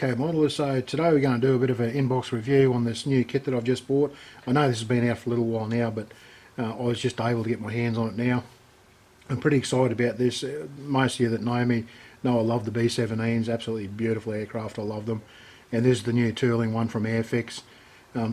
Eco Modeler. So today we're going to do a bit of an inbox review on this new kit that I've just bought. I know this has been out for a little while now, but I was just able to get my hands on it now. I'm pretty excited about this. Most of you that know me know I love the B-17s, absolutely beautiful aircraft, I love them. And this is the new tooling one from Airfix.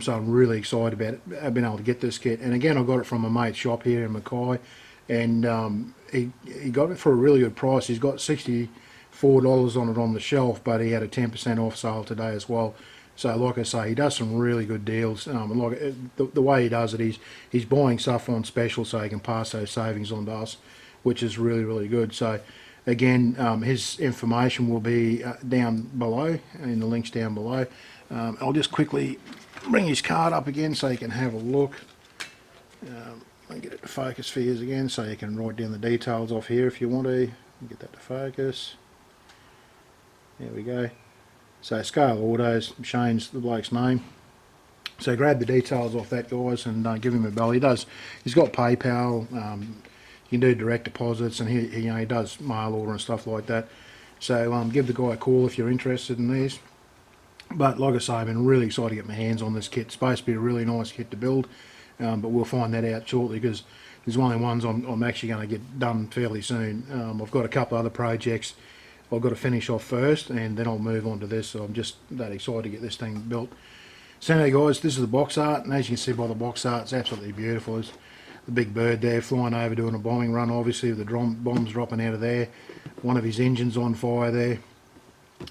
So I'm really excited about it. I've been able to get this kit. And again, I got it from a mate's shop here in Mackay. And he got it for a really good price. He's got $64 on it on the shelf, but he had a 10% off sale today as well. So like I say, he does some really good deals. And like the way he does it, he's buying stuff on special so he can pass those savings on to us, which is really, really good. So again, his information will be down below, in the links down below. I'll just quickly bring his card up again so you can have a look. I'll get it to focus for you again so you can write down the details off here if you want to. Get that to focus. There we go. So Scale Autos, Shane's the bloke's name. So grab the details off that, guys, and give him a bell. He's got PayPal. You can do direct deposits, and he does mail order and stuff like that. So give the guy a call if you're interested in these. But like I say, I've been really excited to get my hands on this kit. It's supposed to be a really nice kit to build, but we'll find that out shortly because there's one of the ones I'm actually going to get done fairly soon. I've got a couple other projects I've got to finish off first, and then I'll move on to this. So I'm just that excited to get this thing built. So anyway, guys, this is the box art, and as you can see by the box art, it's absolutely beautiful. There's the big bird there flying over doing a bombing run, obviously with the bombs dropping out of there. One of his engines on fire there.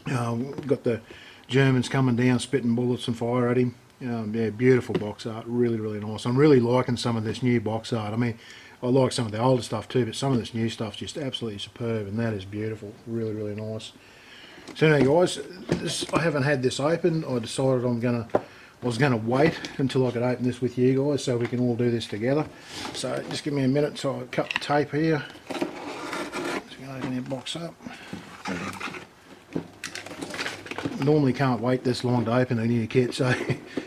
Got the Germans coming down spitting bullets and fire at him. Yeah, beautiful box art, really, really nice. I'm really liking some of this new box art. I mean, I like some of the older stuff too, but some of this new stuff's just absolutely superb, and that is beautiful, really, really nice. So anyway, guys, I haven't had this open. I decided I was gonna wait until I could open this with you guys so we can all do this together. So just give me a minute so I cut the tape here. Just gonna open that box up. Normally can't wait this long to open a new kit, so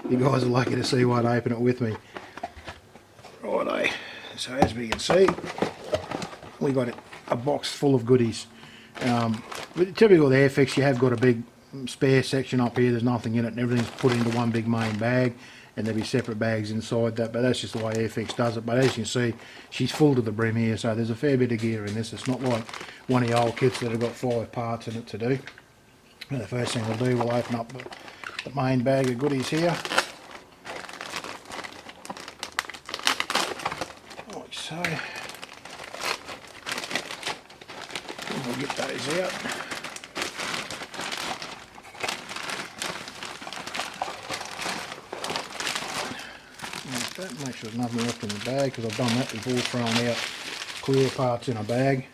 you guys are lucky to see one open it with me. Righto, so as we can see, we got a box full of goodies. Typical with Airfix, you have got a big spare section up here, there's nothing in it, and everything's put into one big main bag, and there'll be separate bags inside that, but that's just the way Airfix does it. But as you can see, she's full to the brim here, so there's a fair bit of gear in this. It's not like one of the old kits that have got 5 parts in it to do. And the first thing we'll do, we'll open up the main bag of goodies here. Like so. And we'll get those out. Like that. Make sure there's nothing left in the bag, because I've done that before, throwing out clear parts in a bag.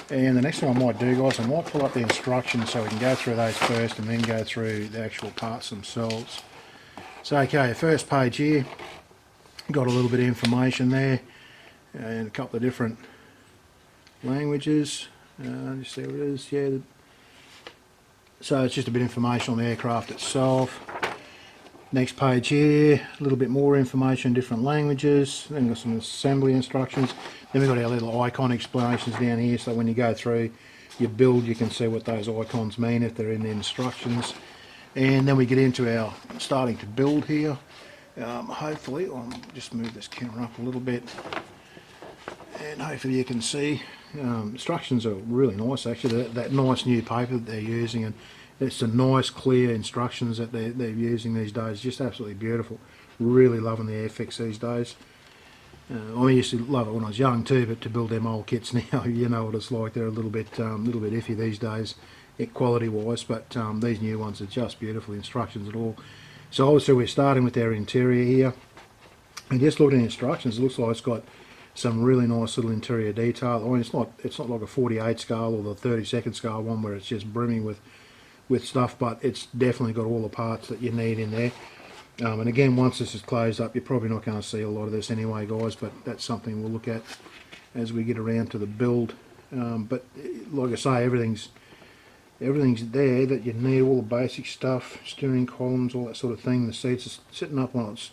And the next thing I might do, guys, I might pull up the instructions so we can go through those first and then go through the actual parts themselves. So okay, first page here, got a little bit of information there and a couple of different languages. Just see what it is, yeah. So it's just a bit of information on the aircraft itself. Next page here, a little bit more information in different languages. Then we've got some assembly instructions. Then we've got our little icon explanations down here, so when you go through your build you can see what those icons mean if they're in the instructions. And then we get into our starting to build here. Hopefully, I'll just move this camera up a little bit, and hopefully you can see instructions are really nice actually. That nice new paper that they're using, and it's a nice clear instructions that they're using these days, just absolutely beautiful. Really loving the Airfix these days. I used to love it when I was young too, but to build them old kits now, you know what it's like. They're a little bit iffy these days, quality wise, but these new ones are just beautiful instructions at all. So obviously we're starting with our interior here, and just looking at the instructions, it looks like it's got some really nice little interior detail. I mean, it's not like a 48 scale or the 32nd scale one where it's just brimming with stuff, but it's definitely got all the parts that you need in there. And again, once this is closed up, you're probably not going to see a lot of this anyway, guys, but that's something we'll look at as we get around to the build. But like I say, everything's there that you need, all the basic stuff, steering columns, all that sort of thing. The seats are sitting up on its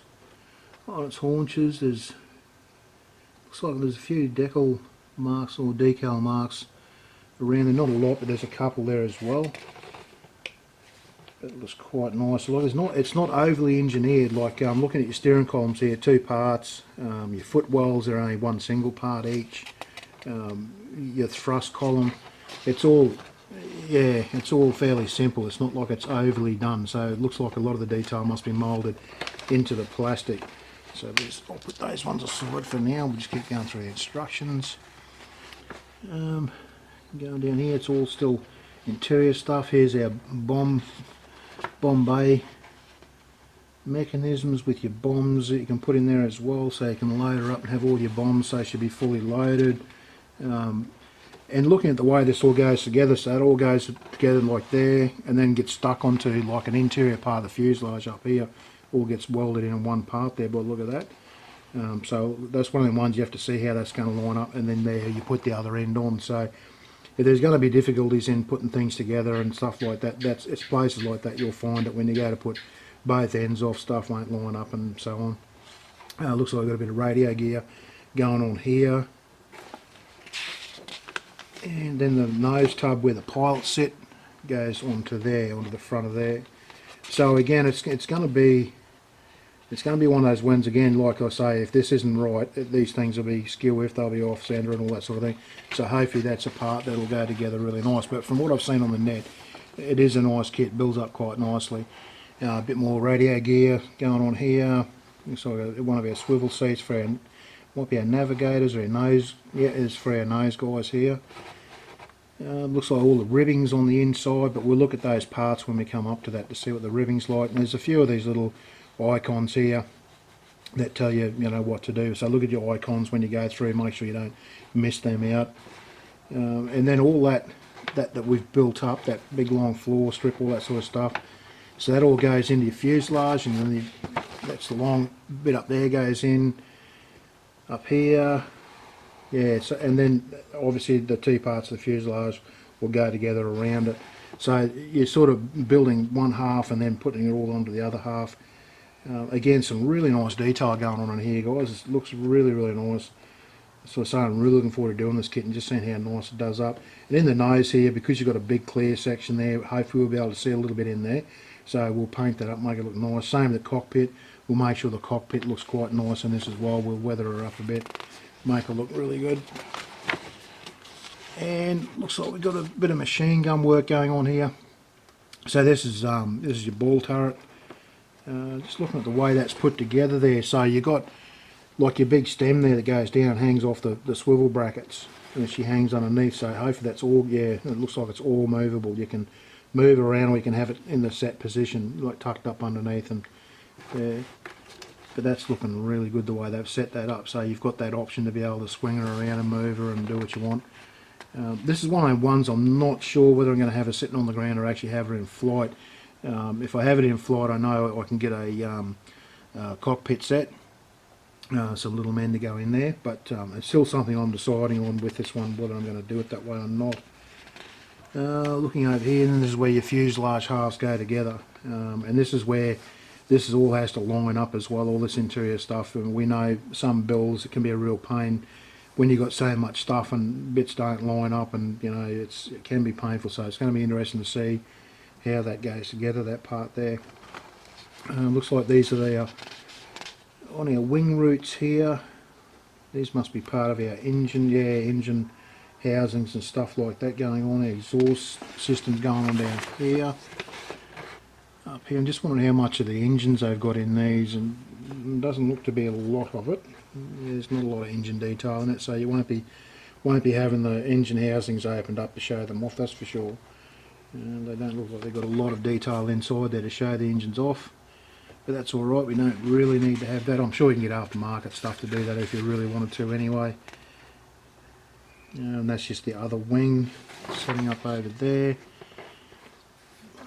haunches. Looks like there's a few decal marks or decal marks around there, not a lot, but there's a couple there as well. It looks quite nice. Like it's not overly engineered. Like looking at your steering columns here, 2 parts. Your footwells are only 1 single part each. Your thrust column, it's all, yeah, it's all fairly simple. It's not like it's overly done. So it looks like a lot of the detail must be moulded into the plastic. So I'll put those ones aside for now. We'll just keep going through the instructions. Going down here, it's all still interior stuff. Here's our bomb bay mechanisms with your bombs that you can put in there as well, so you can load her up and have all your bombs, so they should be fully loaded. And looking at the way this all goes together, so it all goes together like there and then gets stuck onto like an interior part of the fuselage up here, all gets welded in one part there. But look at that. So that's one of the ones you have to see how that's going to line up, and then there you put the other end on. So if there's going to be difficulties in putting things together and stuff like that, it's places like that you'll find that when you go to put both ends off, stuff won't line up and so on. Looks like I've got a bit of radio gear going on here. And then the nose tub where the pilots sit goes onto there, onto the front of there. So again, it's going to be one of those ones again. Like I say, if this isn't right, these things will be skew if they'll be off center and all that sort of thing. So hopefully that's a part that'll go together really nice. But from what I've seen on the net, it is a nice kit, builds up quite nicely. A bit more radio gear going on here. So one of our swivel seats for our, might be our navigators or our nose. Yeah, it's for our nose guys here. Looks like all the ribbings on the inside, but we'll look at those parts when we come up to that to see what the ribbing's like. And there's a few of these little icons here that tell you, what to do. So look at your icons when you go through, make sure you don't miss them out. And then all that we've built up, that big long floor strip, all that sort of stuff. So that all goes into your fuselage, and then that's the long bit up there goes in up here. Yeah, so, and then obviously the 2 parts of the fuselage will go together around it. So you're sort of building one half and then putting it all onto the other half. Again, some really nice detail going on in here, guys. It looks really, really nice. So I'm really looking forward to doing this kit and just seeing how nice it does up. And in the nose here, because you've got a big clear section there, hopefully we'll be able to see a little bit in there. So we'll paint that up, make it look nice. Same with the cockpit. We'll make sure the cockpit looks quite nice in this as well. We'll weather her up a bit, make her look really good. And looks like we've got a bit of machine gun work going on here. So this is your ball turret. Just looking at the way that's put together there. So you got like your big stem there that goes down, hangs off the swivel brackets, and she hangs underneath. So hopefully that's all, yeah, it looks like it's all movable. You can move around, or you can have it in the set position, like tucked up underneath. And but that's looking really good the way they've set that up. So you've got that option to be able to swing her around and move her and do what you want. This is one of the ones I'm not sure whether I'm going to have her sitting on the ground or actually have her in flight. If I have it in flight, I know I can get a cockpit set, some little men to go in there, but it's still something I'm deciding on with this one, whether I'm going to do it that way or not. Looking over here, and this is where your fuselage halves go together, and this is where this all has to line up as well, all this interior stuff. And we know some builds, it can be a real pain when you've got so much stuff and bits don't line up, and it can be painful. So it's going to be interesting to see how that goes together, that part there. Looks like these are on our wing roots here. These must be part of our engine, engine housings and stuff like that going on. Exhaust systems going on down here. Up here, I'm just wondering how much of the engines they've got in these, and it doesn't look to be a lot of it. There's not a lot of engine detail in it, so you won't be having the engine housings opened up to show them off, that's for sure. And they don't look like they've got a lot of detail inside there to show the engines off, but that's alright, we don't really need to have that. I'm sure you can get aftermarket stuff to do that if you really wanted to anyway. And that's just the other wing setting up over there.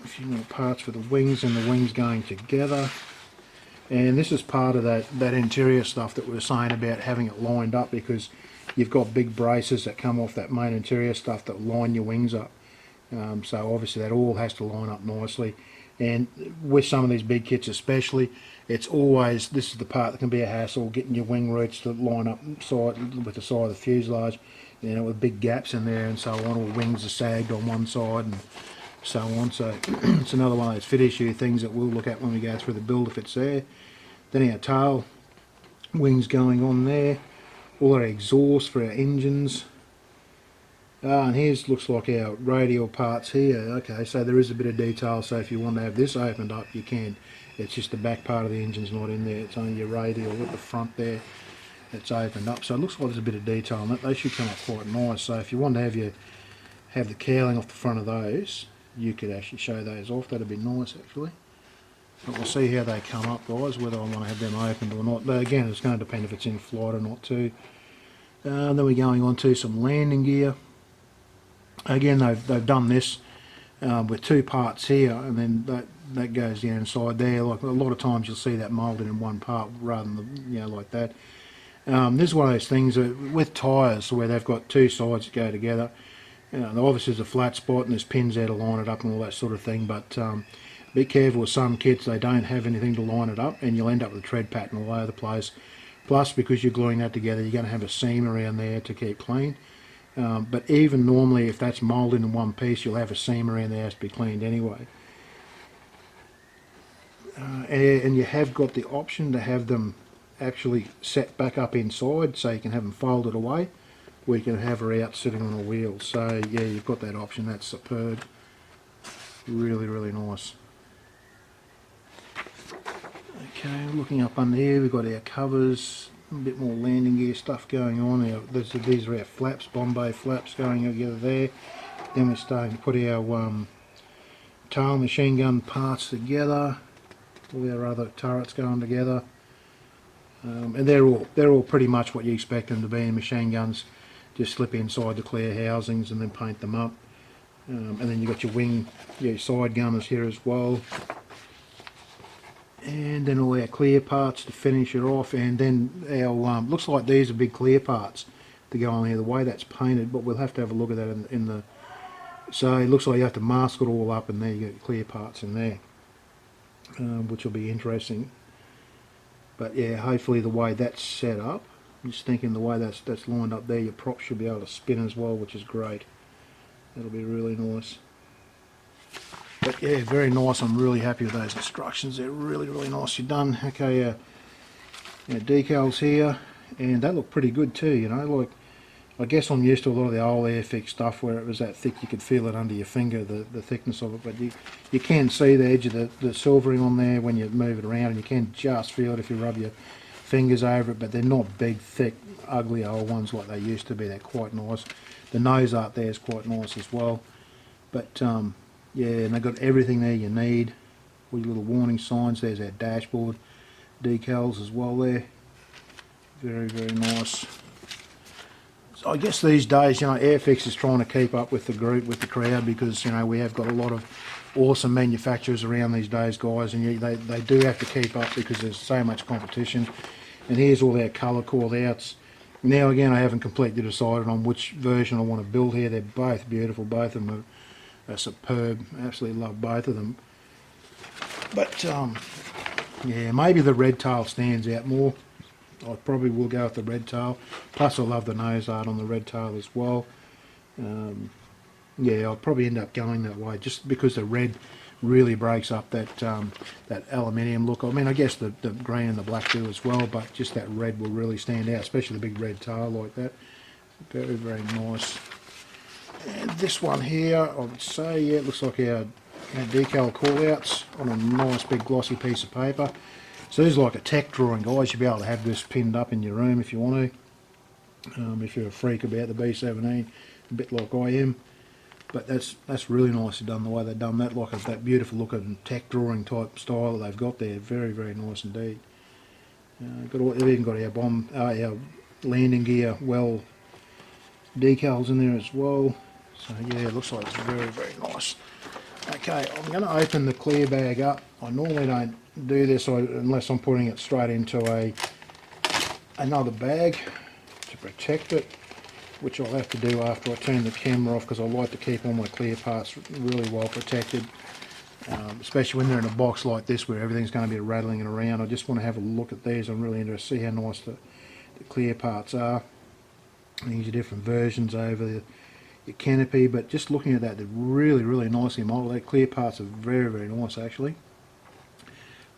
A few more parts for the wings, and the wings going together. And this is part of that interior stuff that we were saying about having it lined up, because you've got big braces that come off that main interior stuff that line your wings up. So obviously that all has to line up nicely, and with some of these big kits especially, it's always, this is the part that can be a hassle, getting your wing roots to line up side with the side of the fuselage, with big gaps in there and so on, or wings are sagged on one side, and so on. So it's another one of those fit issue things that we'll look at when we go through the build if it's there. Then our tail wings going on there, all our exhaust for our engines. And here's looks like our radial parts here. Okay, so there is a bit of detail, so if you want to have this opened up you can. It's just the back part of the engine's not in there, it's only your radial at the front there that's opened up. So it looks like there's a bit of detail on it. They should come up quite nice. So if you want to have the cowling off the front of those, you could actually show those off. That'd be nice actually. But we'll see how they come up, guys, whether I want to have them opened or not. But again, it's going to depend if it's in flight or not too. Then we're going on to some landing gear. Again, they've done this with two parts here, and then that goes down inside there. Like a lot of times you'll see that moulded in one part rather than like that. This is one of those things with tyres where they've got two sides that go together. Obviously there's a flat spot and there's pins there to line it up and all that sort of thing, but be careful with some kits, they don't have anything to line it up and you'll end up with a tread pattern all over the place. Plus, because you're gluing that together, you're going to have a seam around there to keep clean. But even normally, if that's moulded in one piece, you'll have a seam around there that has to be cleaned anyway. And you have got the option to have them actually set back up inside, so you can have them folded away, or you can have her out sitting on a wheel. So yeah, you've got that option. That's superb. Really, really nice. Okay, looking up under here, we've got our covers, a bit more landing gear stuff going on. These are our flaps, Bombay flaps going together there. Then we're starting to put our tail machine gun parts together, all our other turrets going together. And they're all pretty much what you expect them to be in machine guns. Just slip inside the clear housings and then paint them up. And then you've got your side gunners here as well. And then all our clear parts to finish it off, and then our looks like these are big clear parts to go on here, the way that's painted, but we'll have to have a look at that in the so it looks like you have to mask it all up, and there you get clear parts in there, which will be interesting. But yeah, hopefully the way that's set up, I'm just thinking the way that's lined up there, your prop should be able to spin as well, which is great. That'll be really nice. But yeah, very nice. I'm really happy with those instructions. They're really, really nicely done. Okay, our decals here, and they look pretty good too, like, I guess I'm used to a lot of the old Airfix stuff where it was that thick you could feel it under your finger, the thickness of it, but you can see the edge of the silvering on there when you move it around, and you can just feel it if you rub your fingers over it, but they're not big, thick, ugly old ones like they used to be. They're quite nice. The nose art there is quite nice as well. But yeah, and they've got everything there you need. All your little warning signs. There's our dashboard decals as well there. Very, very nice. So I guess these days, Airfix is trying to keep up with the group, with the crowd, because, we have got a lot of awesome manufacturers around these days, guys, and they do have to keep up because there's so much competition. And here's all our colour call-outs. Now again, I haven't completely decided on which version I want to build here. They're both beautiful. Both of them are superb. Absolutely love both of them. But yeah, maybe the red tail stands out more. I probably will go with the red tail. Plus I love the nose art on the red tail as well. Yeah, I'll probably end up going that way just because the red really breaks up that that aluminium look. I mean, I guess the green and the black do as well, but just that red will really stand out, especially the big red tail like that. Very, very nice. And this one here, I would say, yeah, it looks like our decal callouts on a nice big glossy piece of paper. So this is like a tech drawing, guys. You'll be able to have this pinned up in your room if you want to. If you're a freak about the B17, a bit like I am. But that's really nicely done, the way they've done that, like that beautiful looking tech drawing type style that they've got there. Very, very nice indeed. They've even got our landing gear decals in there as well. So yeah, it looks like it's very, very nice. Okay, I'm going to open the clear bag up. I normally don't do this unless I'm putting it straight into another bag to protect it, which I'll have to do after I turn the camera off, because I like to keep all my clear parts really well protected, especially when they're in a box like this where everything's going to be rattling around. I just want to have a look at these. I'm really interested to see how nice the clear parts are. These are different versions over your canopy, but just looking at that, they're really nicely moulded. That clear parts are very nice actually.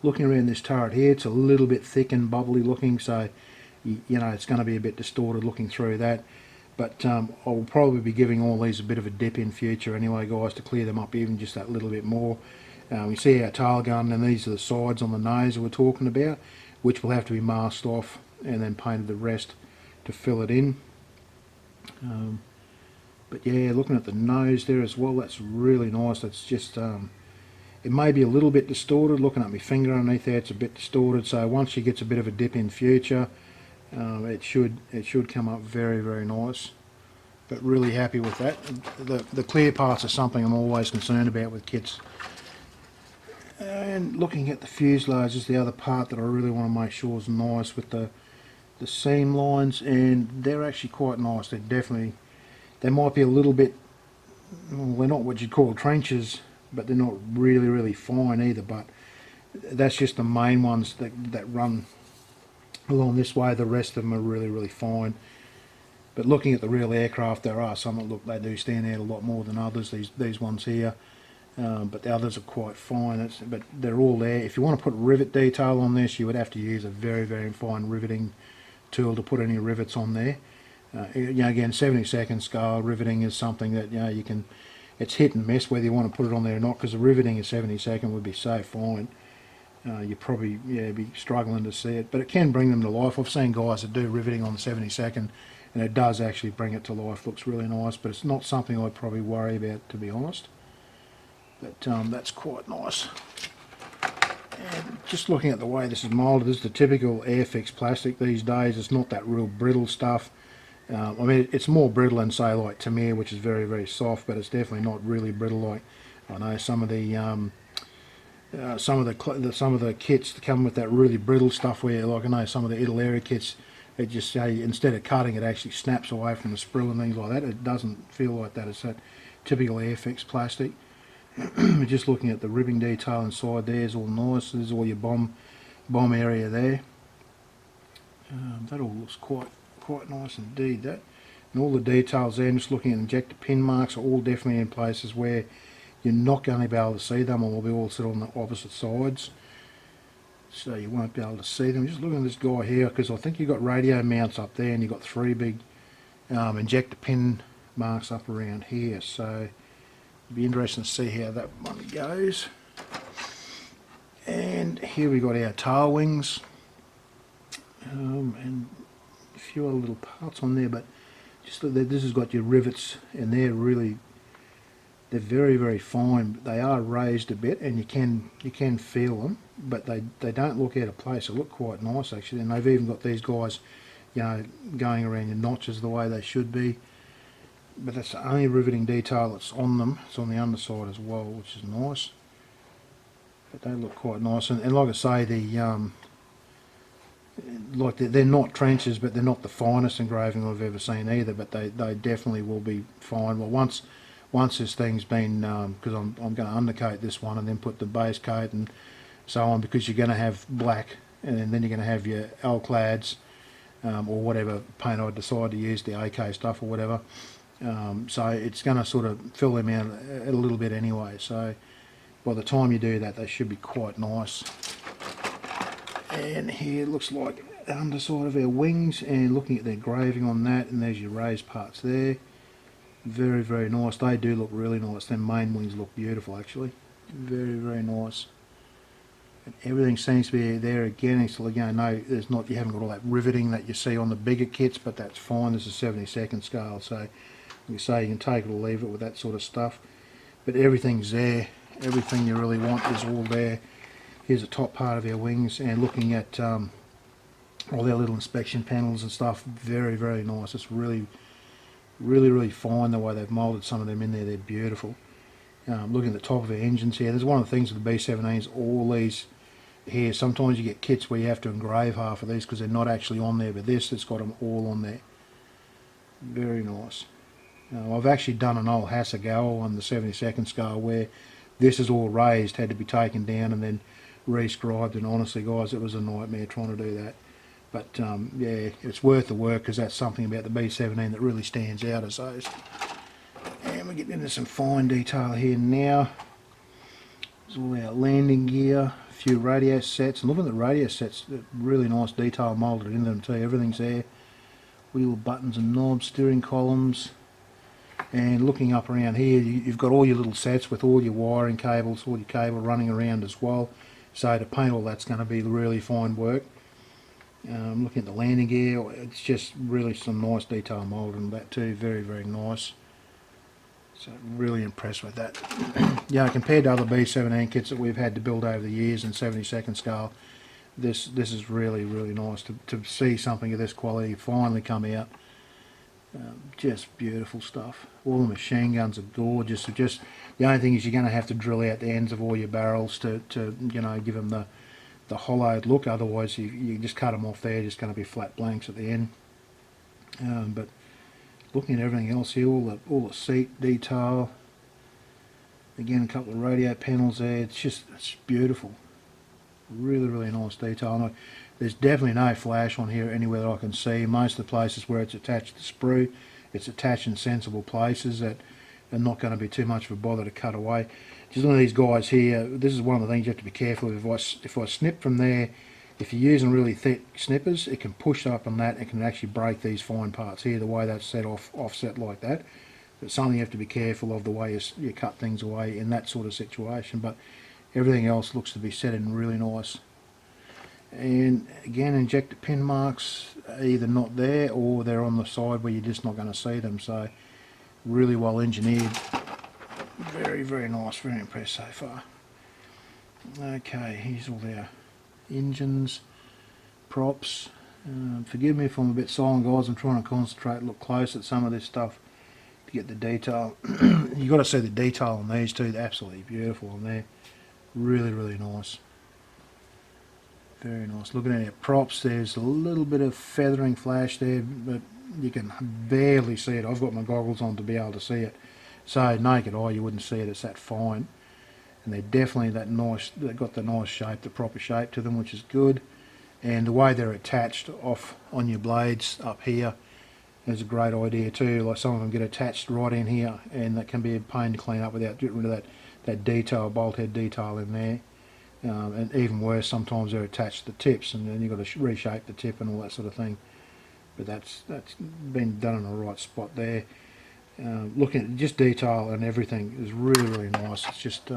Looking around this turret here, it's a little bit thick and bubbly looking, so you know it's going to be a bit distorted looking through that. But I'll probably be giving all these a bit of a dip in future anyway, guys, to clear them up even just that little bit more. We see our tail gun, and these are the sides on the nose that we're talking about, which will have to be masked off and then painted the rest to fill it in. But yeah, looking at the nose there as well, that's really nice. That's just it may be a little bit distorted. Looking at my finger underneath there, it's a bit distorted, so once she gets a bit of a dip in future, it should come up very nice. But really happy with that. The clear parts are something I'm always concerned about with kits. And looking at the fuselage is the other part that I really want to make sure is nice, with the seam lines, and they're actually quite nice. They might be a little bit, well, they're not what you'd call trenches, but they're not really fine either. But that's just the main ones that run along this way. The rest of them are really fine. But looking at the real aircraft, there are some that look, they do stand out a lot more than others. These ones here, but the others are quite fine. But they're all there. If you want to put rivet detail on this, you would have to use a very fine riveting tool to put any rivets on there. You know, again, 72nd scale riveting is something that, you know, you can. It's hit and miss whether you want to put it on there or not, because the riveting at 72nd would be so fine. You probably be struggling to see it, but it can bring them to life. I've seen guys that do riveting on the 72nd, and it does actually bring it to life. Looks really nice, but it's not something I'd probably worry about, to be honest. But that's quite nice. And just looking at the way this is moulded, this is the typical Airfix plastic these days. It's not that real brittle stuff. I mean, it's more brittle than, say, like Tamiya, which is very soft, but it's definitely not really brittle like, I know, some of the kits that come with that really brittle stuff, where, like, I know some of the Italeri kits, it just, say, instead of cutting, it actually snaps away from the sprue and things like that. It doesn't feel like that. It's that typical Airfix plastic. Just looking at the ribbing detail inside there is all nice. There's all your bomb area there. That all looks quite nice indeed. That, and all the details there. Just looking at injector pin marks are all definitely in places where you're not going to be able to see them, or they'll be all sit on the opposite sides, so you won't be able to see them. Just looking at this guy here, because I think you've got radio mounts up there, and you've got 3 big injector pin marks up around here, so it'll be interesting to see how that one goes. And here we got our tail wings, and a few other little parts on there, but just this has got your rivets, and they're very fine. They are raised a bit, and you can feel them, but they don't look out of place. They look quite nice actually, and they've even got these guys, you know, going around your notches the way they should be. But that's the only riveting detail that's on them. It's on the underside as well, which is nice. But they look quite nice, and like I say, they're not trenches, but they're not the finest engraving I've ever seen either. But they definitely will be fine. Well, once this thing's been, because I'm going to undercoat this one and then put the base coat and so on, because you're going to have black, and then you're going to have your Alclads, or whatever paint I decide to use, the AK stuff or whatever. So it's going to sort of fill them out a little bit anyway. So by the time you do that, they should be quite nice. And here it looks like the underside of our wings, and looking at the engraving on that, and there's your raised parts there. Very nice. They do look really nice. Their main wings look beautiful actually. Very nice. And everything seems to be there again. So again, no, there's not. You haven't got all that riveting that you see on the bigger kits, but that's fine. This is 72nd scale, so you say you can take it or leave it with that sort of stuff. But everything's there. Everything you really want is all there. Here's the top part of our wings, and looking at all their little inspection panels and stuff. Very nice. It's really fine the way they've moulded some of them in there. They're beautiful. Looking at the top of our engines here, there's one of the things with the B-17s, all these here, sometimes you get kits where you have to engrave half of these because they're not actually on there, but this, it's got them all on there. Very nice. I've actually done an old Hasegawa on the 72nd scale where this is all raised, had to be taken down and then re-scribed, and honestly guys, it was a nightmare trying to do that. But yeah, it's worth the work, because that's something about the B-17 that really stands out as those. Again, we're getting into some fine detail here now. It's all our landing gear, a few radio sets, and look at the radio sets, really nice detail moulded into them too, everything's there. Wheel buttons and knobs, steering columns, and looking up around here, you've got all your little sets with all your wiring cables, all your cable running around as well. So to paint all that's going to be really fine work. Looking at the landing gear, it's just really some nice detail moulding that too, very, very nice. So really impressed with that. Yeah, compared to other B17 kits that we've had to build over the years in 72nd scale, this is really, really nice to see something of this quality finally come out. Just beautiful stuff. All the machine guns are gorgeous. So just the only thing is you're going to have to drill out the ends of all your barrels to you know, give them the hollowed look. Otherwise, you just cut them off there. Just going to be flat blanks at the end. But looking at everything else here, all the seat detail. Again, a couple of radio panels there. It's beautiful. Really, really nice detail. And there's definitely no flash on here anywhere that I can see. Most of the places where it's attached to the sprue, it's attached in sensible places that are not going to be too much of a bother to cut away. Just one of these guys here, this is one of the things you have to be careful of. If I snip from there, if you're using really thick snippers, it can push up on that and can actually break these fine parts here, the way that's set offset like that. It's something you have to be careful of, the way you cut things away in that sort of situation. But everything else looks to be set in really nice. And again, injector pin marks are either not there or they're on the side where you're just not going to see them. So really well engineered. Very, very nice. Very impressed so far. Okay, here's all their engines, props. Forgive me if I'm a bit silent, guys. I'm trying to concentrate, look close at some of this stuff to get the detail. You've got to see the detail on these two. They're absolutely beautiful on there. Really, really nice. Very nice. Looking at our props, there's a little bit of feathering flash there, but you can barely see it. I've got my goggles on to be able to see it. So naked eye, you wouldn't see it. It's that fine. And they're definitely that nice. They've got the nice shape, the proper shape to them, which is good. And the way they're attached off on your blades up here is a great idea too. Like some of them get attached right in here, and that can be a pain to clean up without getting rid of that detail, bolt head detail in there. And even worse, sometimes they're attached to the tips, and then you've got to reshape the tip and all that sort of thing. But that's been done in the right spot there. Looking at just detail and everything is really, really nice. It's just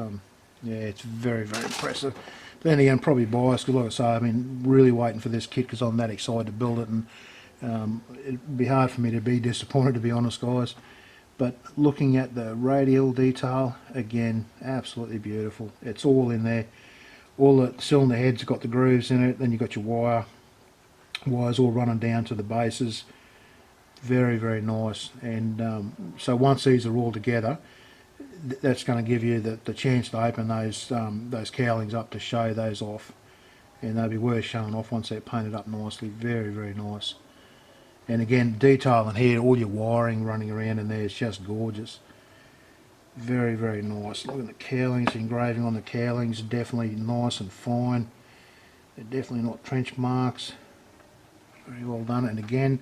yeah, it's very, very impressive. Then again, probably biased, because like I say, I mean, really waiting for this kit because I'm that excited to build it, and it'd be hard for me to be disappointed, to be honest, guys. But looking at the radial detail, again, absolutely beautiful. It's all in there. All the cylinder heads have got the grooves in it, then you've got your wires all running down to the bases. Very, very nice. And so once these are all together, that's going to give you the chance to open those cowlings up to show those off. And they'll be worth showing off once they're painted up nicely. Very, very nice. And again, detail in here, all your wiring running around in there is just gorgeous. Very, very nice. Look at the cowlings, the engraving on the cowlings, definitely nice and fine. They're definitely not trench marks. Very well done. And again,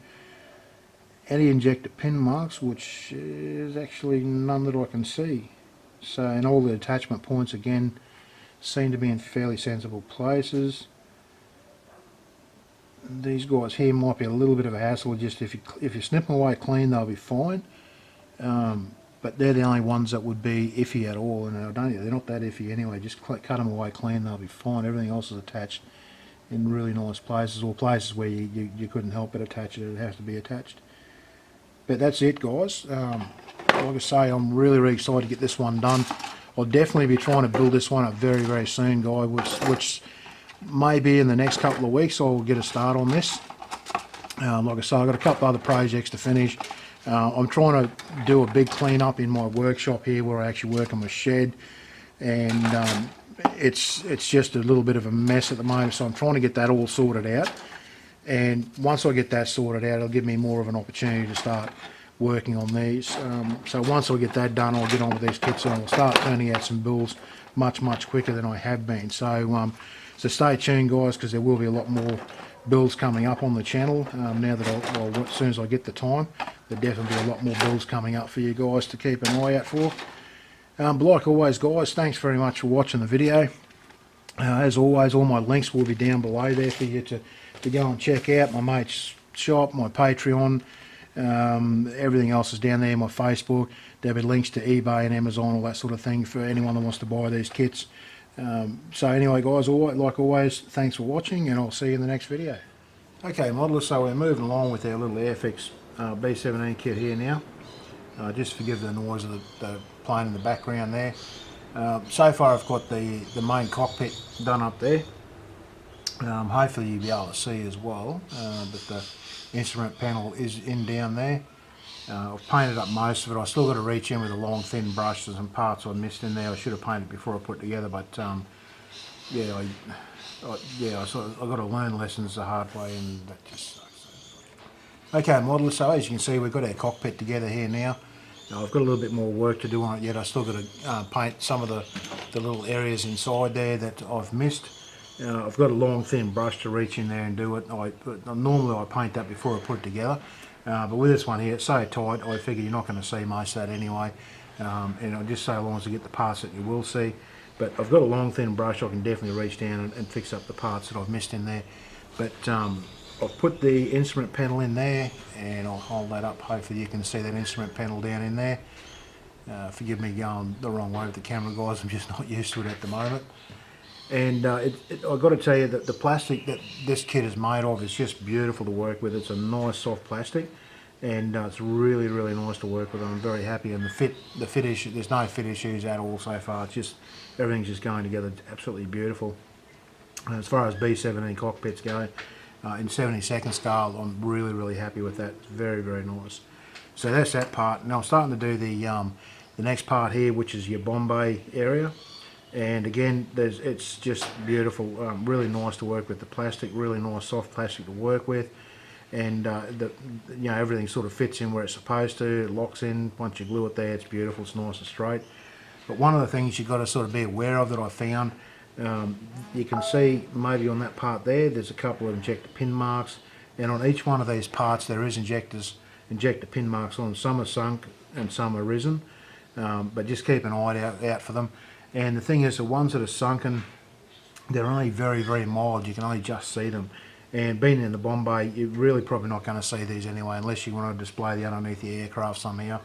any injector pin marks, which is actually none that I can see. So, and all the attachment points again seem to be in fairly sensible places. These guys here might be a little bit of a hassle. Just if you snip them away clean, they'll be fine. But they're the only ones that would be iffy at all, and they're not that iffy anyway. Just cut them away clean, they'll be fine. Everything else is attached in really nice places, or places where you couldn't help but attach it. It has to be attached. But that's it, guys. Like I say, I'm really, really excited to get this one done. I'll definitely be trying to build this one up very, very soon, guys, which may be in the next couple of weeks. I'll get a start on this. Like I say, I've got a couple other projects to finish. I'm trying to do a big clean up in my workshop here where I actually work on my shed, and it's just a little bit of a mess at the moment, so I'm trying to get that all sorted out. And once I get that sorted out, it'll give me more of an opportunity to start working on these. So once I get that done, I'll get on with these kits and I'll start turning out some builds much, much quicker than I have been. So stay tuned, guys, because there will be a lot more builds coming up on the channel. Now that as soon as I get the time, there'll definitely be a lot more builds coming up for you guys to keep an eye out for. But like always, guys, thanks very much for watching the video. As always, all my links will be down below there for you to go and check out. My mate's shop, my Patreon, everything else is down there, my Facebook. There'll be links to eBay and Amazon, all that sort of thing for anyone that wants to buy these kits. So anyway, guys, like always, thanks for watching, and I'll see you in the next video. Okay, modelers, so we're moving along with our little Airfix B17 kit here now. Just forgive the noise of the plane in the background there. So far I've got the main cockpit done up there. Hopefully you'll be able to see as well that the instrument panel is in down there. I've painted up most of it. I still got to reach in with a long thin brush. There's some parts I missed in there. I should have painted before I put it together, but yeah, I've got to learn lessons the hard way, and that just sucks. Okay, modelers, so as you can see, we've got our cockpit together here now. I've got a little bit more work to do on it yet. I've still got to paint some of the little areas inside there that I've missed. I've got a long thin brush to reach in there and do it. Normally I paint that before I put it together, but with this one here, it's so tight, I figure you're not going to see most of that anyway, and I'll just so long as I get the parts that you will see. But I've got a long thin brush. I can definitely reach down and fix up the parts that I've missed in there. But I've put the instrument panel in there, and I'll hold that up. Hopefully you can see that instrument panel down in there. Forgive me going the wrong way with the camera, guys. I'm just not used to it at the moment. And I've got to tell you that the plastic that this kit is made of is just beautiful to work with. It's a nice soft plastic, and it's really, really nice to work with. I'm very happy, and the fit issue, there's no fit issues at all so far. It's just everything's just going together absolutely beautiful. As far as B17 cockpits go, in 72nd scale, I'm really, really happy with that. It's very, very nice. So that's that part. Now I'm starting to do the next part here, which is your bomb bay area. And again, it's just beautiful, really nice to work with. The plastic, really nice soft plastic to work with, and everything sort of fits in where it's supposed to. It locks in once you glue it there. It's beautiful. It's nice and straight. But one of the things you've got to sort of be aware of that I found, you can see maybe on that part there, there's a couple of injector pin marks, and on each one of these parts there is injector pin marks on. Some are sunk and some are risen, but just keep an eye out for them. And the thing is, the ones that are sunken, they're only very, very mild. You can only just see them. And being in the bomb bay, you're really probably not going to see these anyway, unless you want to display the underneath the aircraft somehow.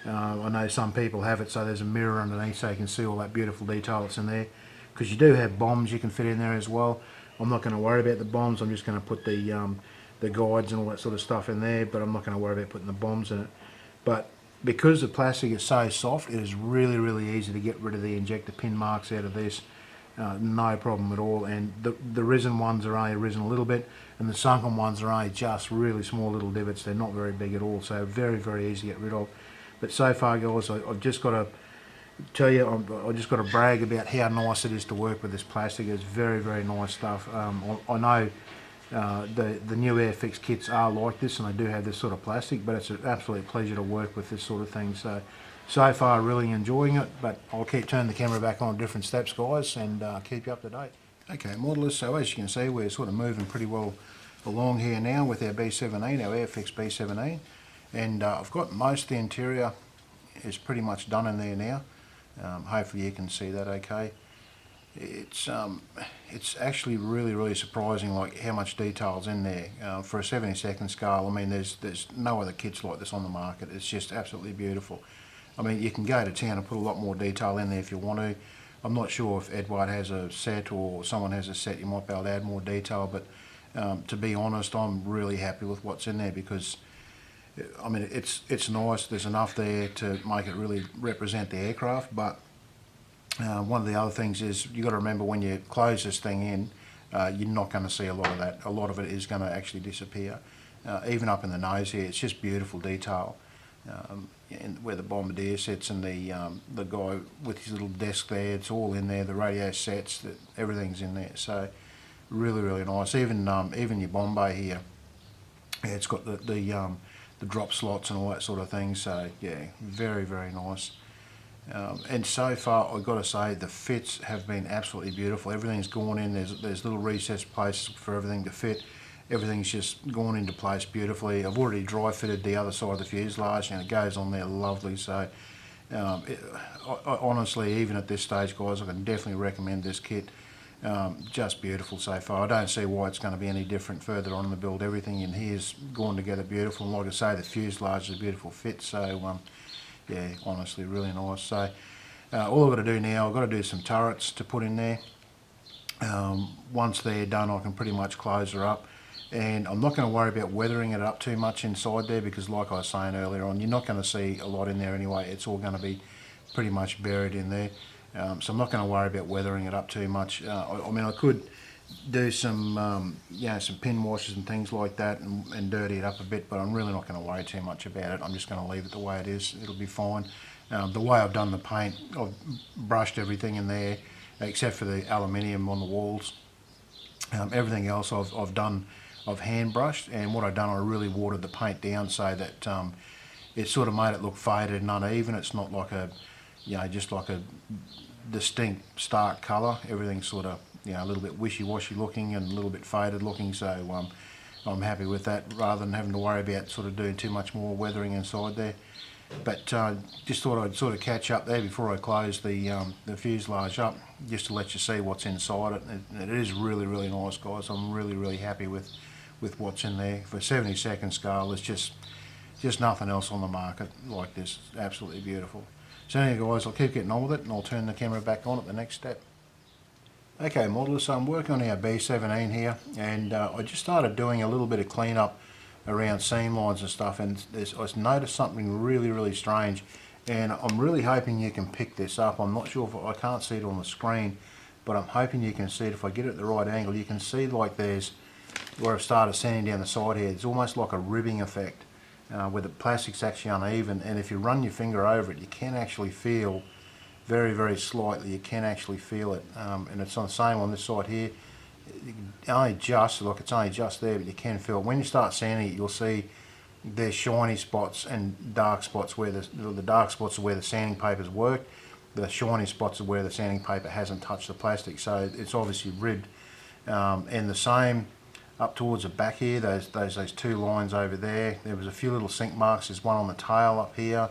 I know some people have it, so there's a mirror underneath so you can see all that beautiful detail that's in there. Because you do have bombs you can fit in there as well. I'm not going to worry about the bombs. I'm just going to put the guides and all that sort of stuff in there, but I'm not going to worry about putting the bombs in it. But because the plastic is so soft, it is really, really easy to get rid of the injector pin marks out of this. No problem at all. And the risen ones are only risen a little bit, and the sunken ones are only just really small little divots. They're not very big at all, so very, very easy to get rid of. But so far, guys, I've just got to tell you, I've just got to brag about how nice it is to work with this plastic. It's very, very nice stuff. I know the new Airfix kits are like this, and they do have this sort of plastic, but it's an absolute pleasure to work with this sort of thing. So far really enjoying it, but I'll keep turning the camera back on different steps, guys, and keep you up to date. Okay, modelers, so as you can see, we're sort of moving pretty well along here now with our B17, our Airfix B17, and I've got most of the interior is pretty much done in there now. Hopefully you can see that okay. It's actually really, really surprising, like how much detail's in there for a 72nd scale. I mean, there's no other kits like this on the market. It's just absolutely beautiful. I mean, you can go to town and put a lot more detail in there if you want to. I'm not sure if Edward has a set or someone has a set. You might be able to add more detail, but to be honest, I'm really happy with what's in there because, I mean, it's nice. There's enough there to make it really represent the aircraft, but one of the other things is you've got to remember when you close this thing in, you're not going to see a lot of that. A lot of it is going to actually disappear. Even up in the nose here, it's just beautiful detail. Where the bombardier sits and the guy with his little desk there, it's all in there. The radio sets, everything's in there. So really, really nice. Even your bomb bay here, yeah, it's got the drop slots and all that sort of thing. So yeah, very, very nice. And so far, I've got to say, the fits have been absolutely beautiful. Everything's gone in. There's little recessed places for everything to fit, everything's just gone into place beautifully. I've already dry fitted the other side of the fuselage and it goes on there lovely. So honestly, even at this stage, guys, I can definitely recommend this kit. Just beautiful so far. I don't see why it's going to be any different further on in the build. Everything in here's gone together beautiful, and like I say, the fuselage is a beautiful fit. So yeah, honestly, really nice. So all I've got to do now, I've got to do some turrets to put in there. Once they're done, I can pretty much close her up, and I'm not going to worry about weathering it up too much inside there, because like I was saying earlier on, you're not going to see a lot in there anyway. It's all going to be pretty much buried in there. So I'm not going to worry about weathering it up too much. I mean, I could do some, you know, some pin washers and things like that, and dirty it up a bit, but I'm really not going to worry too much about it. I'm just going to leave it the way it is. It'll be fine. The way I've done the paint, I've brushed everything in there, except for the aluminium on the walls. Everything else I've hand brushed, and what I've done, I really watered the paint down so that it sort of made it look faded and uneven. It's not like a, you know, just like a distinct stark colour. Everything's sort of, you know, a little bit wishy-washy looking and a little bit faded looking. So I'm happy with that, rather than having to worry about sort of doing too much more weathering inside there. But just thought I'd sort of catch up there before I close the fuselage up, just to let you see what's inside it. It is really, really nice, guys. I'm really, really happy with what's in there. For 72nd scale, there's just nothing else on the market like this. Absolutely beautiful. So anyway, guys, I'll keep getting on with it, and I'll turn the camera back on at the next step. Okay, modelers, so I'm working on our B17 here, and I just started doing a little bit of cleanup around seam lines and stuff, and I noticed something really, really strange, and I'm really hoping you can pick this up. I'm not sure if I can't see it on the screen, but I'm hoping you can see it. If I get it at the right angle, you can see like there's, where I've started sanding down the side here, it's almost like a ribbing effect where the plastic's actually uneven, and if you run your finger over it, you can actually feel very, very slightly, you can actually feel it, and it's on the same on this side here. Only just, look, it's only just there, but you can feel it. When you start sanding it, you'll see there's shiny spots and dark spots, where the dark spots are where the sanding paper's worked, the shiny spots are where the sanding paper hasn't touched the plastic, so it's obviously ribbed. And the same up towards the back here, those two lines over there, there was a few little sink marks. There's one on the tail up here.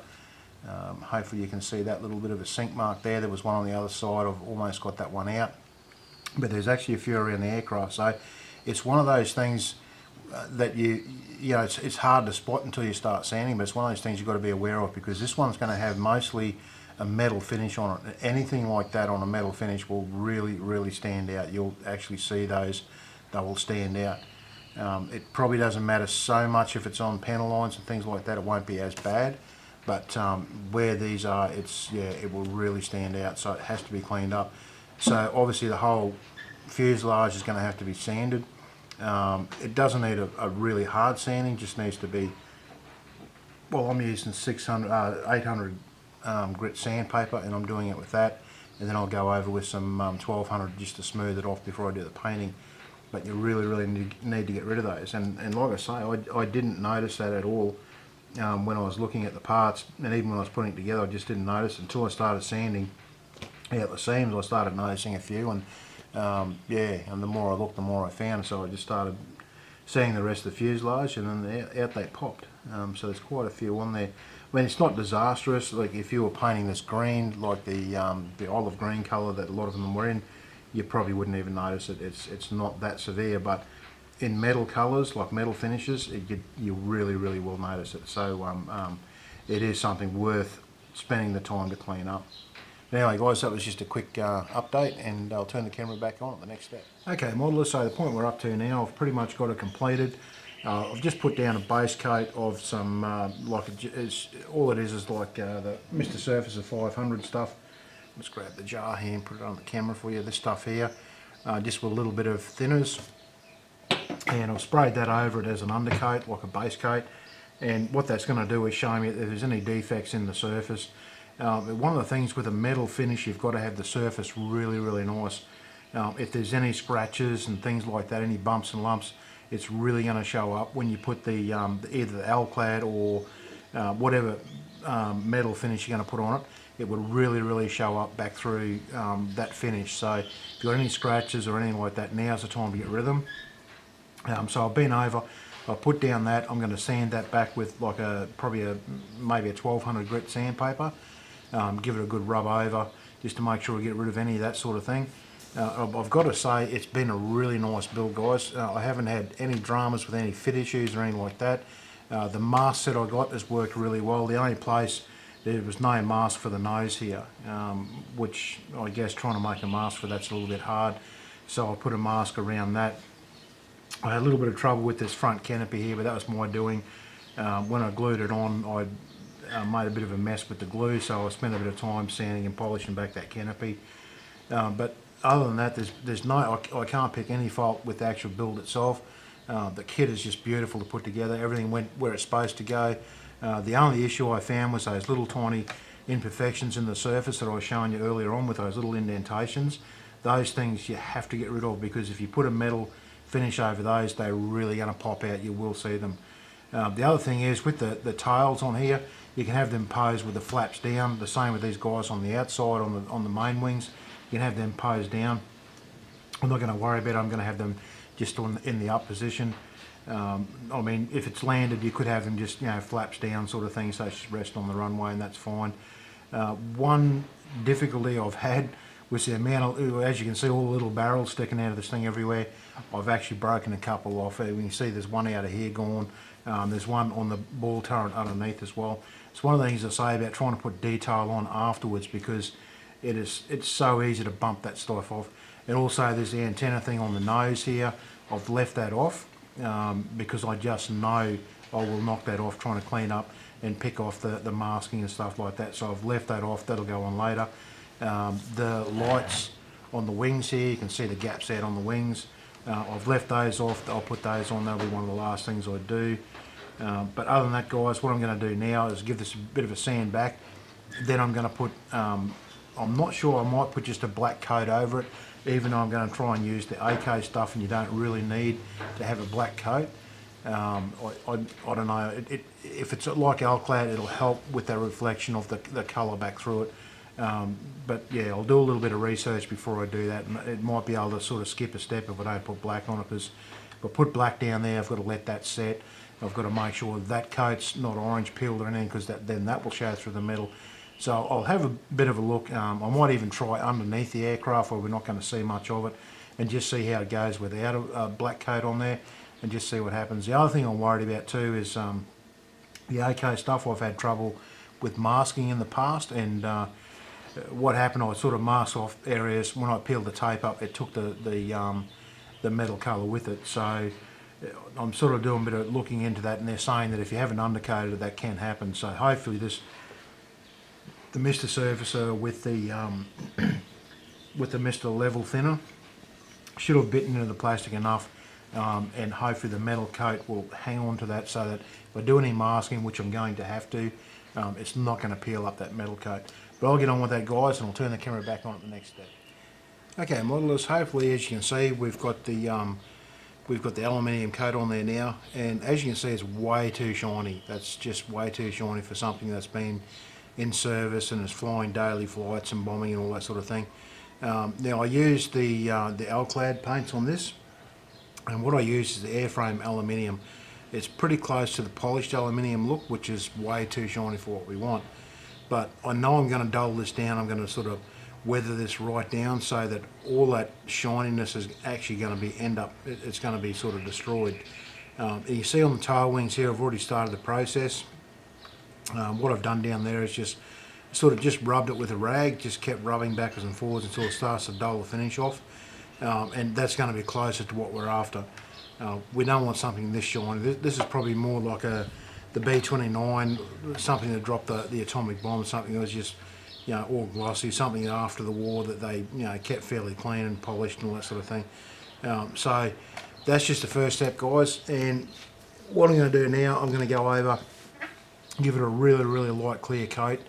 Hopefully you can see that little bit of a sink mark there. There was one on the other side. I've almost got that one out, but there's actually a few around the aircraft. So it's one of those things that you know, it's hard to spot until you start sanding, but it's one of those things you've got to be aware of, because this one's going to have mostly a metal finish on it. Anything like that on a metal finish will really, really stand out. You'll actually see those, they will stand out. It probably doesn't matter so much if it's on panel lines and things like that, it won't be as bad, but where these are, it will really stand out, so it has to be cleaned up. So obviously the whole fuselage is going to have to be sanded. It doesn't need a really hard sanding, just needs to be, well, I'm using 800 grit sandpaper, and I'm doing it with that, and then I'll go over with some 1200 just to smooth it off before I do the painting. But you really, really need to get rid of those, and like I say, I didn't notice that at all when I was looking at the parts, and even when I was putting it together, I just didn't notice until I started sanding out the seams. I started noticing a few, and yeah, and the more I looked, the more I found. So I just started seeing the rest of the fuselage, and then out they popped. So there's quite a few on there. I mean, it's not disastrous. Like if you were painting this green, like the olive green colour that a lot of them were in, you probably wouldn't even notice it. It's not that severe, but in metal colours, like metal finishes, you really, really will notice it. So it is something worth spending the time to clean up. But anyway, guys, that was just a quick update, and I'll turn the camera back on at the next step. Okay, modelers, so the point we're up to now, I've pretty much got it completed. I've just put down a base coat of some, all it is like the Mr. Surfacer 500 stuff. Let's grab the jar here and put it on the camera for you. This stuff here, just with a little bit of thinners, and I've sprayed that over it as an undercoat, like a base coat. And what that's going to do is show me if there's any defects in the surface. One of the things with a metal finish, you've got to have the surface really, really nice. If there's any scratches and things like that, any bumps and lumps, it's really going to show up when you put the either the Alclad or whatever metal finish you're going to put on it. It would really, really show up back through that finish. So if you've got any scratches or anything like that, now's the time to get rid of them. So I've been over, I put down that, I'm going to sand that back with like maybe a 1200 grit sandpaper, give it a good rub over just to make sure we get rid of any of that sort of thing. I've got to say it's been a really nice build, guys. I haven't had any dramas with any fit issues or anything like that. The mask set I got has worked really well. The only place there was no mask for the nose here, which I guess trying to make a mask for that's a little bit hard. So I put a mask around that. I had a little bit of trouble with this front canopy here, but that was my doing. When I glued it on, I made a bit of a mess with the glue, so I spent a bit of time sanding and polishing back that canopy. But other than that, I can't pick any fault with the actual build itself. The kit is just beautiful to put together. Everything went where it's supposed to go. The only issue I found was those little tiny imperfections in the surface that I was showing you earlier on with those little indentations. Those things you have to get rid of, because if you put a metal finish over those, they're really going to pop out. You will see them. The other thing is with the tails on here, you can have them posed with the flaps down. The same with these guys on the outside on the main wings. You can have them posed down. I'm not going to worry about it. I'm going to have them just in the up position. I mean, if it's landed, you could have them just, flaps down sort of thing, so it's just rest on the runway, and that's fine. One difficulty I've had was the amount of, as you can see, all the little barrels sticking out of this thing everywhere. I've actually broken a couple off. You can see there's one out of here gone. There's one on the ball turret underneath as well. It's one of the things I say about trying to put detail on afterwards, because it's so easy to bump that stuff off. And also there's the antenna thing on the nose here. I've left that off because I just know I will knock that off trying to clean up and pick off the masking and stuff like that. So I've left that off. That'll go on later. The lights on the wings here, you can see the gaps out on the wings. I've left those off. I'll put those on. That'll be one of the last things I do. But other than that, guys, what I'm going to do now is give this a bit of a sand back. Then I'm going to put, I'm not sure, I might put just a black coat over it, even though I'm going to try and use the AK stuff, and you don't really need to have a black coat. I don't know, if it's like Alclad, it'll help with the reflection of the colour back through it. But yeah, I'll do a little bit of research before I do that, and it might be able to sort of skip a step if I don't put black on it, because if I put black down there, I've got to let that set. I've got to make sure that coat's not orange peeled or anything, because then that will show through the metal. So I'll have a bit of a look. I might even try underneath the aircraft where we're not going to see much of it, and just see how it goes without a black coat on there, and just see what happens. The other thing I'm worried about too is the AK stuff. I've had trouble with masking in the past, and what happened, I sort of masked off areas. When I peeled the tape up, it took the metal colour with it. So I'm sort of doing a bit of looking into that, and they're saying that if you haven't undercoated it, that can happen. So hopefully the Mr. Surfacer with the Mr. Level Thinner should have bitten into the plastic enough, and hopefully the metal coat will hang on to that, so that if I do any masking, which I'm going to have to, it's not going to peel up that metal coat. But I'll get on with that, guys, and I'll turn the camera back on at the next step. Okay, modelers, hopefully, as you can see, we've got the aluminium coat on there now, and as you can see, it's way too shiny. That's just way too shiny for something that's been in service and is flying daily flights and bombing and all that sort of thing. Now I used the Alclad paints on this, and what I use is the airframe aluminium. It's pretty close to the polished aluminium look, which is way too shiny for what we want. But I know I'm going to dull this down. I'm going to sort of weather this right down so that all that shininess is actually going to it's going to be sort of destroyed. You see on the tail wings here, I've already started the process. What I've done down there is just rubbed it with a rag, just kept rubbing backwards and forwards until it starts to dull the finish off. And that's going to be closer to what we're after. We don't want something this shiny. This is probably more like the B-29, something that dropped the atomic bomb, something that was just, all glossy, something after the war that they, kept fairly clean and polished and all that sort of thing. So that's just the first step, guys. And what I'm going to do now, I'm going to go over, give it a really, really light clear coat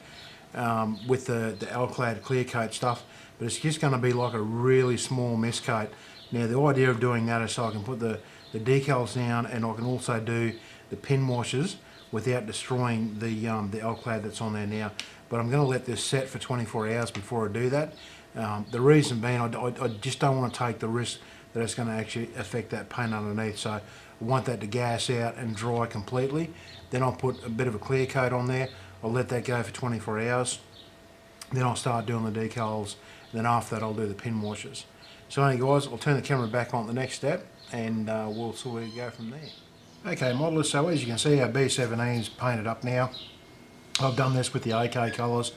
with the Alclad clear coat stuff, but it's just going to be like a really small mist coat. Now the idea of doing that is so I can put the decals down, and I can also do the pin washers without destroying the Alclad that's on there now. But I'm going to let this set for 24 hours before I do that. The reason being, I just don't want to take the risk that it's going to actually affect that paint underneath. So I want that to gas out and dry completely. Then I'll put a bit of a clear coat on there. I'll let that go for 24 hours. Then I'll start doing the decals. Then after that I'll do the pin washes. So anyway guys, I'll turn the camera back on the next step and we'll sort of go from there. Okay modelers, so as you can see our B17's painted up now. I've done this with the AK colours.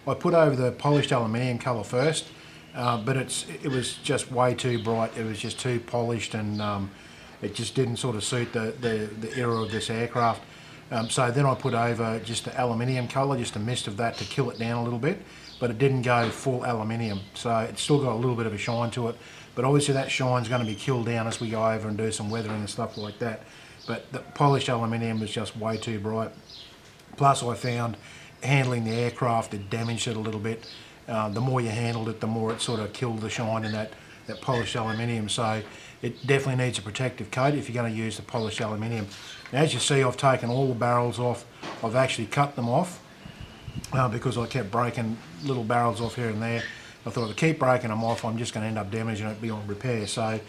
I put over the polished aluminium colour first, but it was just way too bright. It was just too polished, and it just didn't sort of suit the era of this aircraft. So then I put over just the aluminium colour, just a mist of that to kill it down a little bit, but it didn't go full aluminium. So it's still got a little bit of a shine to it, but obviously that shine's going to be killed down as we go over and do some weathering and stuff like that. But the polished aluminium was just way too bright. Plus I found handling the aircraft, it damaged it a little bit. The more you handled it, the more it sort of killed the shine in that polished aluminium. So it definitely needs a protective coat if you're going to use the polished aluminium. Now, as you see, I've taken all the barrels off. I've actually cut them off because I kept breaking little barrels off here and there. I thought if I keep breaking them off, I'm just going to end up damaging it beyond repair. So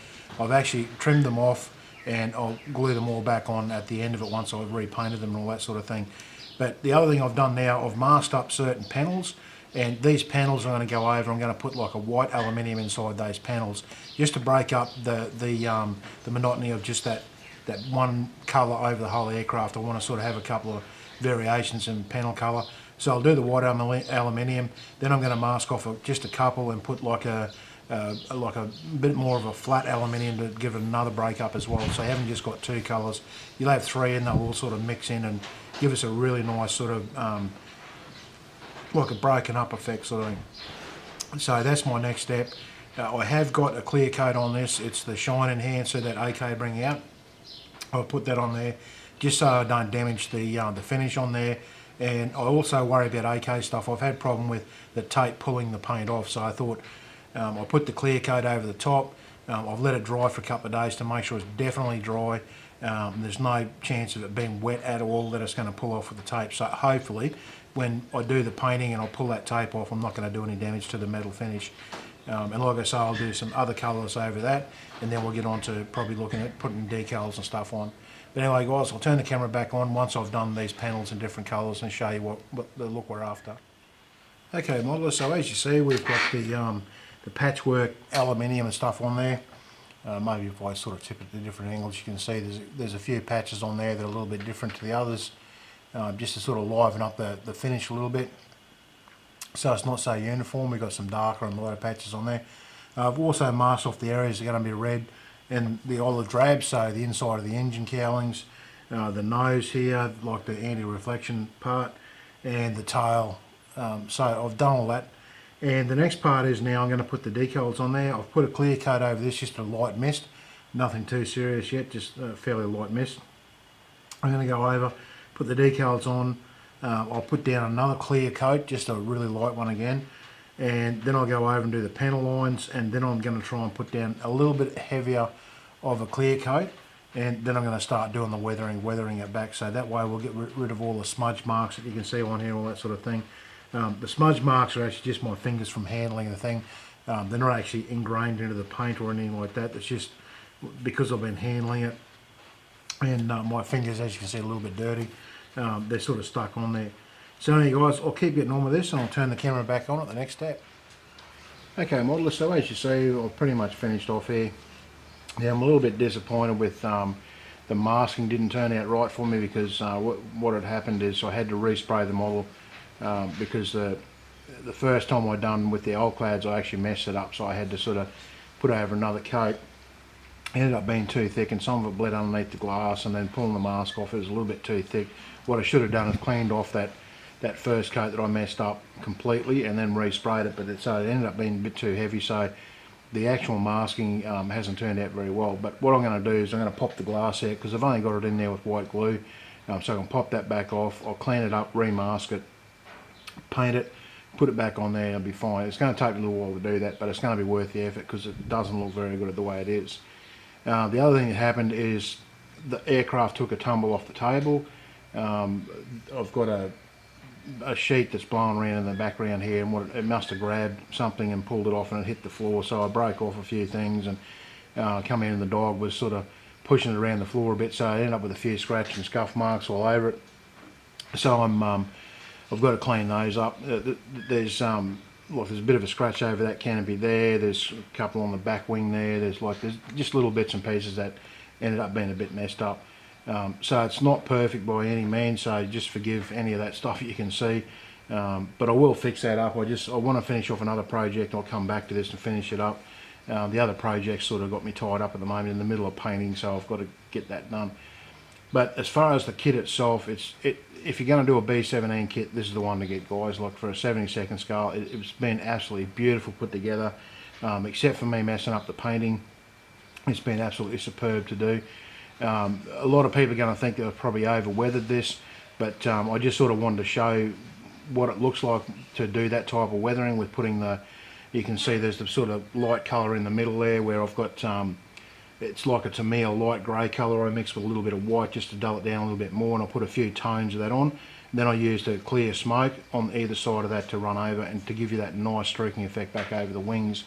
I've actually trimmed them off, and I'll glue them all back on at the end of it once I've repainted them and all that sort of thing. But the other thing I've done now, I've masked up certain panels, and these panels are going to go over. I'm going to put like a white aluminium inside those panels just to break up the monotony of just that one colour over the whole aircraft. I want to sort of have a couple of variations in panel colour. So I'll do the white aluminium, then I'm going to mask off just a couple and put like a bit more of a flat aluminium to give it another break up as well. So you haven't just got two colours, you'll have three, and they'll all sort of mix in and give us a really nice sort of like a broken up effect sort of thing. So that's my next step. I have got a clear coat on this. It's the shine enhancer that AK bring out. I'll put that on there just so I don't damage the finish on there. And I also worry about AK stuff. I've had problem with the tape pulling the paint off, so I thought I'll put the clear coat over the top. I've let it dry for a couple of days to make sure it's definitely dry. There's no chance of it being wet at all that it's going to pull off with the tape. So hopefully when I do the painting and I'll pull that tape off, I'm not going to do any damage to the metal finish. And like I say, I'll do some other colours over that, and then we'll get on to probably looking at putting decals and stuff on. But anyway guys, I'll turn the camera back on once I've done these panels in different colours and show you what the look we're after. Okay modelers, so as you see we've got the patchwork aluminium and stuff on there. Maybe if I sort of tip it to different angles, you can see there's a few patches on there that are a little bit different to the others, just to sort of liven up the finish a little bit, so it's not so uniform. We've got some darker and lighter patches on there. I've also masked off the areas that are going to be red and the olive drab, so the inside of the engine cowlings, the nose here, like the anti-reflection part, and the tail. So I've done all that. And the next part is now I'm going to put the decals on there. I've put a clear coat over this, just a light mist. Nothing too serious yet, just a fairly light mist. I'm going to go over, put the decals on. I'll put down another clear coat, just a really light one again. And then I'll go over and do the panel lines, and then I'm going to try and put down a little bit heavier of a clear coat. And then I'm going to start doing the weathering it back. So that way we'll get rid of all the smudge marks that you can see on here, all that sort of thing. The smudge marks are actually just my fingers from handling the thing. They're not actually ingrained into the paint or anything like that. It's just because I've been handling it, and my fingers, as you can see, are a little bit dirty. They're sort of stuck on there. So anyway guys, I'll keep getting on with this and I'll turn the camera back on at the next step. Okay modelers, so as you see, I've pretty much finished off here. Now I'm a little bit disappointed with the masking didn't turn out right for me, because what had happened is I had to respray the model because the first time I done with the old clads I actually messed it up, so I had to sort of put over another coat. It ended up being too thick, and some of it bled underneath the glass, and then pulling the mask off, it was a little bit too thick. What I should have done is cleaned off that first coat that I messed up completely and then resprayed it, but it ended up being a bit too heavy, so the actual masking hasn't turned out very well. But what I'm going to do is I'm going to pop the glass out, because I've only got it in there with white glue, so I can pop that back off. I'll clean it up, remask it, paint it, put it back on there, and it'll be fine. It's going to take a little while to do that, but it's going to be worth the effort because it doesn't look very good the way it is. The other thing that happened is the aircraft took a tumble off the table. I've got a sheet that's blowing around in the background here, and it must have grabbed something and pulled it off, and it hit the floor, so I broke off a few things, and come in and the dog was sort of pushing it around the floor a bit, so I ended up with a few scratch and scuff marks all over it. So I've got to clean those up. There's there's a bit of a scratch over that canopy there. There's a couple on the back wing there. There's just little bits and pieces that ended up being a bit messed up. So it's not perfect by any means, so just forgive any of that stuff you can see. But I will fix that up. I want to finish off another project. I'll come back to this and finish it up. The other project sort of got me tied up at the moment in the middle of painting, so I've got to get that done. But as far as the kit itself, if you're going to do a B17 kit, this is the one to get, guys. Like for a 72nd scale, it's been absolutely beautiful put together, except for me messing up the painting. It's been absolutely superb to do. A lot of people are going to think that I've probably over-weathered this, but I just sort of wanted to show what it looks like to do that type of weathering with putting you can see there's the sort of light colour in the middle there where I've got, it's like a Tamiya light grey colour I mixed with a little bit of white just to dull it down a little bit more, and I put a few tones of that on. Then I used a clear smoke on either side of that to run over and to give you that nice streaking effect back over the wings.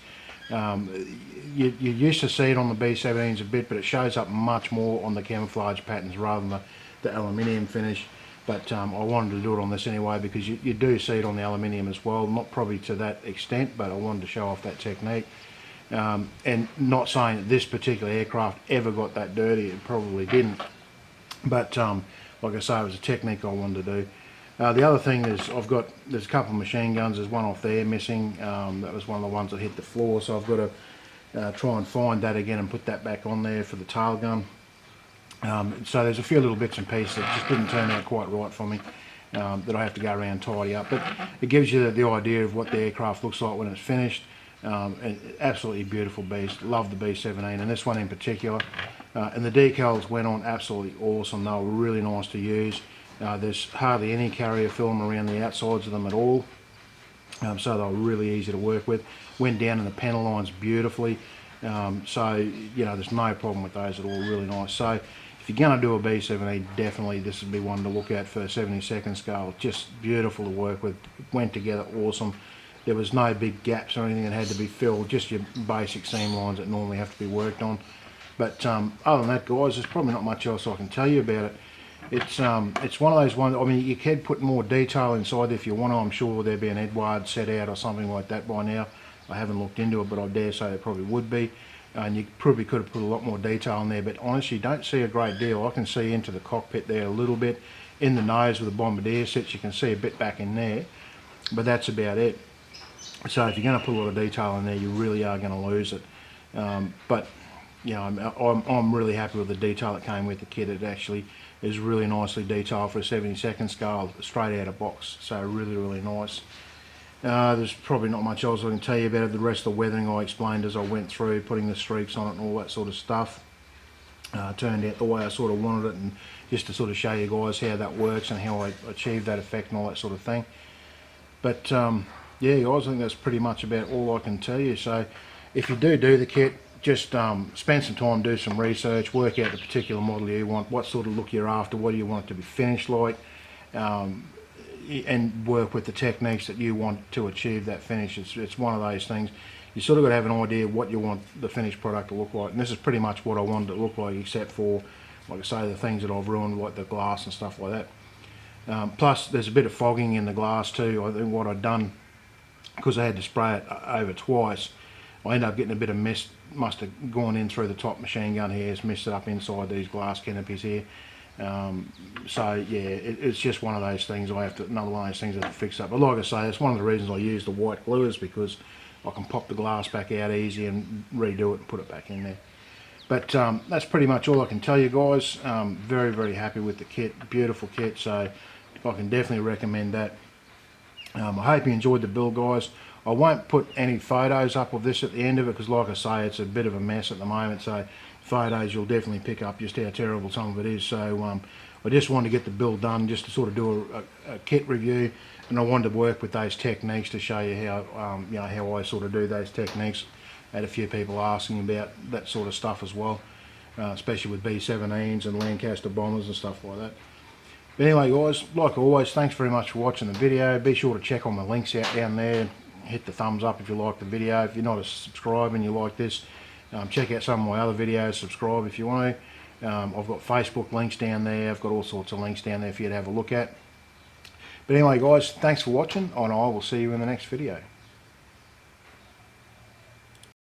You used to see it on the B17s a bit, but it shows up much more on the camouflage patterns rather than the aluminium finish. But I wanted to do it on this anyway because you do see it on the aluminium as well, not probably to that extent, but I wanted to show off that technique. And not saying that this particular aircraft ever got that dirty, it probably didn't. But like I say, it was a technique I wanted to do. The other thing is there's a couple of machine guns. There's one off there missing. That was one of the ones that hit the floor, so I've got to try and find that again and put that back on there for the tail gun. So there's a few little bits and pieces that just didn't turn out quite right for me, that I have to go around and tidy up. But it gives you the idea of what the aircraft looks like when it's finished. An absolutely beautiful beast. Love the B17 and this one in particular. And the decals went on absolutely awesome. They were really nice to use. There's hardly any carrier film around the outsides of them at all. So they were really easy to work with. Went down in the panel lines beautifully. So, you know, there's no problem with those at all. Really nice. So if you're going to do a B17, definitely this would be one to look at for a 72nd scale. Just beautiful to work with. Went together awesome. There was no big gaps or anything that had to be filled, just your basic seam lines that normally have to be worked on. But other than that, guys, there's probably not much else I can tell you about it. It's one of those ones, I mean, you could put more detail inside if you want to. I'm sure there'd be an Edward set out or something like that by now. I haven't looked into it, but I dare say there probably would be. And you probably could have put a lot more detail in there, but honestly, you don't see a great deal. I can see into the cockpit there a little bit. In the nose with the Bombardier sets, you can see a bit back in there, but that's about it. So if you're going to put a lot of detail in there, you really are going to lose it. But you know, I'm really happy with the detail that came with the kit. It actually is really nicely detailed for a 72nd scale, straight out of box. So really, really nice. There's probably not much else I can tell you about it. The rest of the weathering I explained as I went through, putting the streaks on it and all that sort of stuff. Turned out the way I sort of wanted it, and just to sort of show you guys how that works and how I achieved that effect and all that sort of thing. But yeah, guys, I think that's pretty much about all I can tell you. So if you do the kit, just spend some time, do some research, work out the particular model you want, what sort of look you're after, what do you want it to be finished like, and work with the techniques that you want to achieve that finish. It's one of those things. You sort of got to have an idea of what you want the finished product to look like, and this is pretty much what I wanted it to look like, except for, like I say, the things that I've ruined, like the glass and stuff like that. Plus, there's a bit of fogging in the glass too. I think what I'd done, because I had to spray it over twice, I ended up getting a bit of mist, must have gone in through the top machine gun here, it's messed it up inside these glass canopies here. So yeah, it's just one of those things. Another one of those things I have to fix up. But like I say, it's one of the reasons I use the white glue, is because I can pop the glass back out easy and redo it and put it back in there. But that's pretty much all I can tell you, guys. Very, very happy with the kit. Beautiful kit, so I can definitely recommend that. I hope you enjoyed the build, guys. I won't put any photos up of this at the end of it, because like I say, it's a bit of a mess at the moment, so photos you'll definitely pick up just how terrible some of it is. So I just wanted to get the build done, just to sort of do a kit review, and I wanted to work with those techniques to show you how you know, how I sort of do those techniques. I had a few people asking about that sort of stuff as well, especially with B17s and Lancaster bombers and stuff like that. But anyway, guys, like always, thanks very much for watching the video. Be sure to check on the links out down there. Hit the thumbs up if you like the video. If you're not a subscriber and you like this, Check out some of my other videos, subscribe if you want to. I've got Facebook links down there, I've got all sorts of links down there for you to have a look at. But anyway guys, thanks for watching, and I will see you in the next video.